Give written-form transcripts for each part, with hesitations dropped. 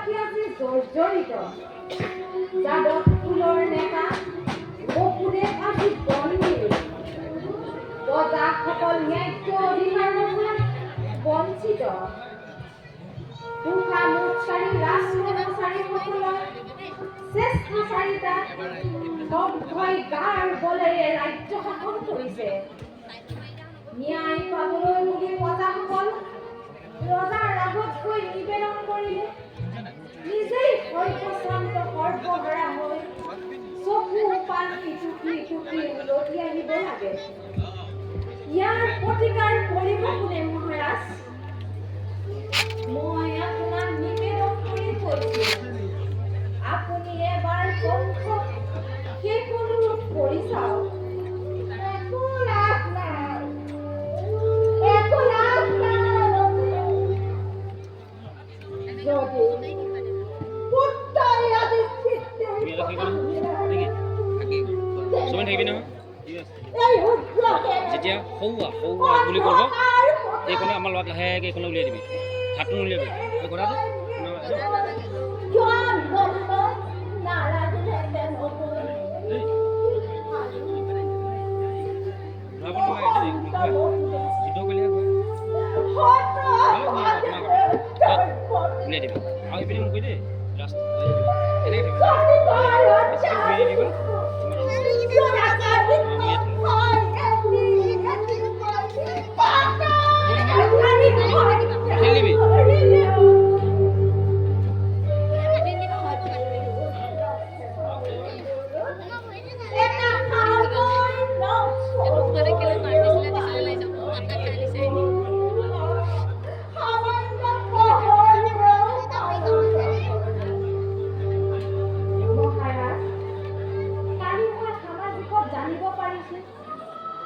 আজি জৰ্জৰিত যাদৱ কুলৰ নেতা বপুৰে আজি বন্দী প্ৰজাসকল ন্যায্য অধিকাৰৰ পৰা বঞ্চিত মুখামুখাৰী ৰাজকৰ্মচাৰীসকলৰ চেষ্টাচাৰিতা অভয় গাৰ বলেৰে ৰাজ্য শাসন কৰিছে ন্যায় পাবলৈ বুলি প্ৰজাসকল ৰজাৰ আগত গৈ নিবেদন কৰিলে নিজেই সৰ্বশ্ৰান্ত সৰ্বহাৰা হৈ চকু পানী টুকি টুকি উলটি আহিব লাগে ইয়াৰ প্ৰতিকাৰ কৰিব কোনে মহাৰাজ মই আপোনাক নিবেদন কৰি কৈছো আপুনি এবাৰ কণ্ঠ শেষ অনুৰোধ কৰি চাওক যেতিয়া সৌৱা বুলি ক'ব এইখনে আমাৰ ল'ৰাক লাহেকৈ এইখনে উলিয়াই দিবি হাতটো উলিয়াবি এই কথাটো উলিয়াই দিবি আৰু এইপিনে মোক কৈ দেই ৰাস্তা এনেকৈ উলিয়াই দিবা খেলিবি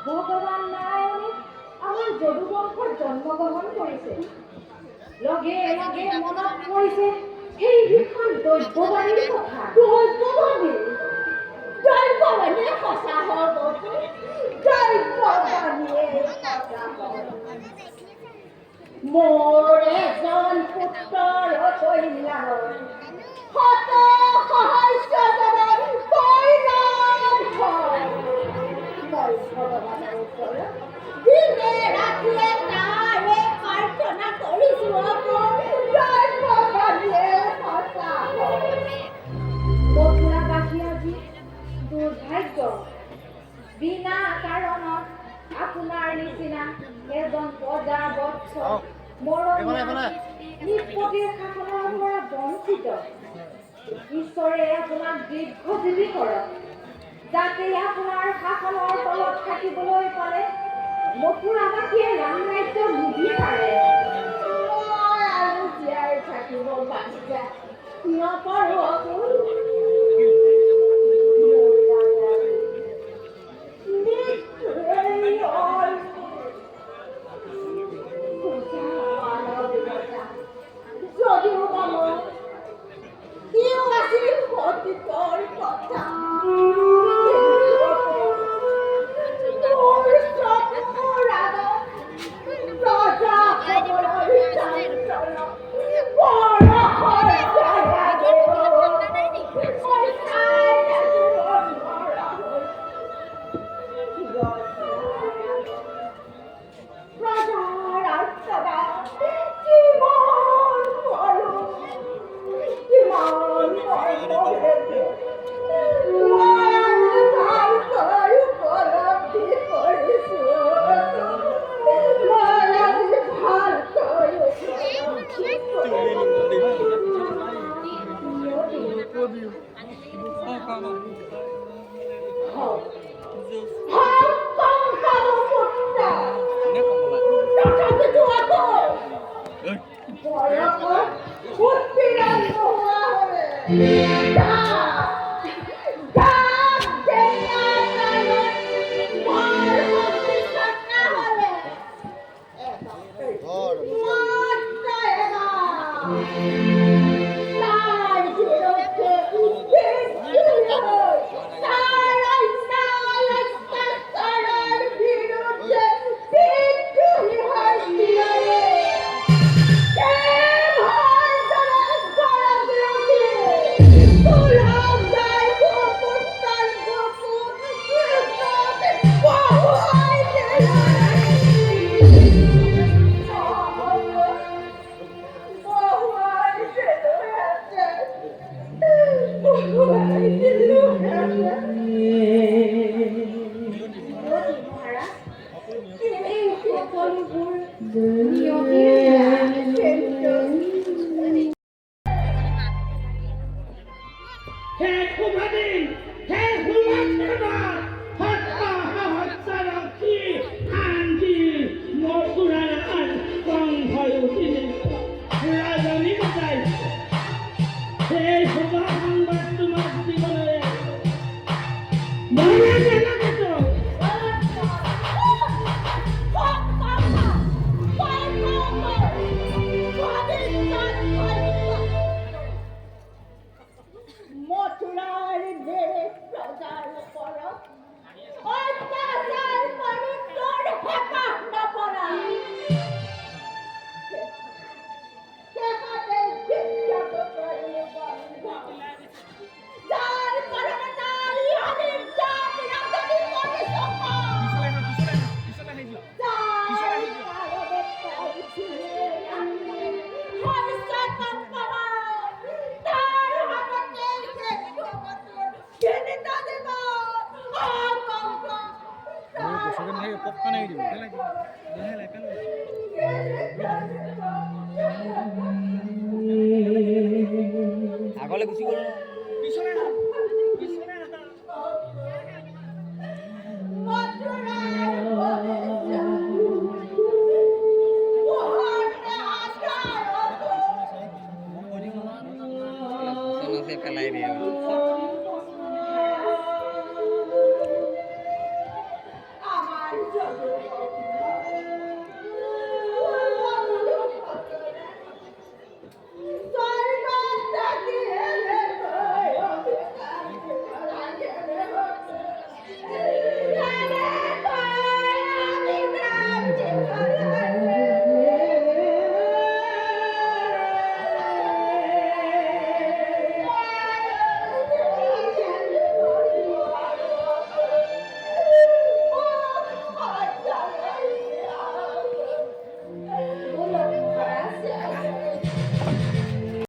ভগৱান নাৰায়ণে আমাৰ যদুবংশৰ জন্মগ্ৰহণ কৰিছে লগে লগে মনত পৰিছে সেই ভীষণ দৈব্যবাণীৰ কথা দৈব্যবাণী সঁচা হ'ব দৈব্যবাণীয়ে সঁচা হ'ব মোৰ এজন পুত্ৰৰ কন্যাৰ শত সহস্ৰজনৰ পৰিণাম হয় ভগৱানৰ ওচৰত দিনে ৰাতিয়ে তাৰে প্ৰাৰ্থনা কৰিছো মথুৰাবাসী আজি দুৰ্ভাগ্য বিনা কাৰণত আপোনাৰ নিচিনা এজন প্ৰজাবৎস মৰমীয়া নিষ্পত্তিৰ শাসনৰ পৰা বঞ্চিত ঈশ্বৰে আপোনাক দীৰ্ঘজীৱী কৰক যাতে আপোনাৰ শাসনৰ তলত থাকিবলৈ পালে মথুৰাবাসীয়ে ৰাম ৰাজ্য নিবিচাৰে আৰু জীয়াই থাকিব বাচ্চা নকৰো যদিও মনত কিয় আছিল অতীতৰ কথা মহাৰাজ এই সকলোবোৰ নিয়তিৰ হে কুমারী, হে কুমারীরা, হত্যা হত্যা রাখি আনকি মথুরার আর কম হয়ে উঠিলে রাজনী বাজাই সেই সভা সংবাদ তোমার জীবনে মনে জানা তো মথুরার দেশ প্রজার উপৰত অত্যাচাৰ কৰি তোৰ হেঁপাহ নপৰা সিহঁতে বিখ্যাত কৰি বন্ধ যাৰ কাৰণে তাই অনিচ্ছা বিৰাজনী কৰিছো আগলৈ গুচি গ'ল ন